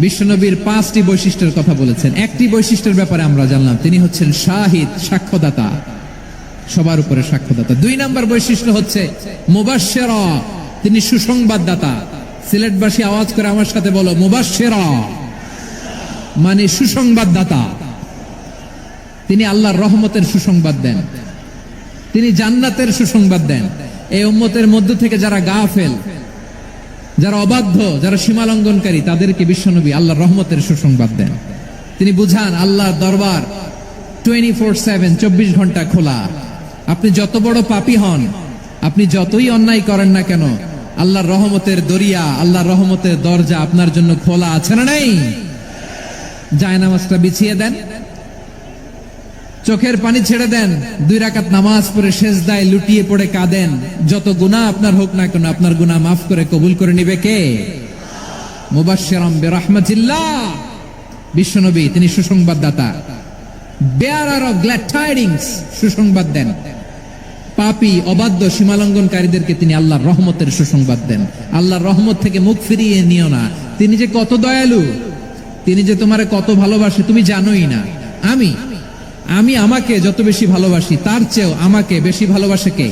বিশ্বনবীর 5টি বৈশিষ্ট্যের কথা বলেছেন। একটি বৈশিষ্ট্যের ব্যাপারে আমরা জানলাম, তিনি হচ্ছেন শাহিদ, সাক্ষ্যদাতা, সবার উপরে সাক্ষ্যদাতা। 2 নম্বর বৈশিষ্ট্য হচ্ছে মুবাশশিরা, তিনি সুসংবাদদাতা। সিলেটবাসী আওয়াজ করে আমার সাথে বলো, মুবাশশিরা মানে সুসংবাদদাতা। তিনি আল্লাহর রহমতের সুসংবাদ দেন, তিনি জান্নাতের সুসংবাদ দেন। এই উম্মতের মধ্য থেকে যারা গাফেল, যারা অবাধ্য, যারা সীমালঙ্ঘনকারী, তাদেরকে বিশ্বনবী আল্লাহর রহমতের সুসংবাদ দেন। তিনি বুঝান আল্লাহর দরবার 24/7, 24 ঘন্টা খোলা। আপনি যত বড় পাপী হন, আপনি যতই অন্যায় করেন না কেন, আল্লাহর রহমতের দরিয়া, আল্লাহর রহমতের দরজা আপনার জন্য খোলা আছে না নেই? জায়নামাজটা বিছিয়ে দেন, চোখের পানি ছেড়ে দেন, 2 রাকাত নামাজ পড়ে সেজদায় লুটিয়ে পড়ে কাঁদেন। যত গুনাহ আপনার হোক না কেন, আপনার গুনাহ মাফ করে কবুল করে নিবে কে? মুবাশশিরাম বিরাহমাতিল্লাহ। বিশ্বনবী তিনি সুসংবাদদাতা, বেয়ারার অফ গ্ল্যাড টাইডিংস, সুসংবাদ দেন। পাপী, অবাধ্য, সীমালঙ্ঘনকারীদেরকে তিনি আল্লাহর রহমতের সুসংবাদ দেন। আল্লাহর রহমত থেকে মুখ ফিরিয়ে নিও না। তিনি যে কত দয়ালু, তিনি যে তোমারে কত ভালোবাসে তুমি জানোই না। আমি আমাকে যত বেশি ভালোবাসি, তার চেয়েও আমাকে বেশি ভালোবাসে কে?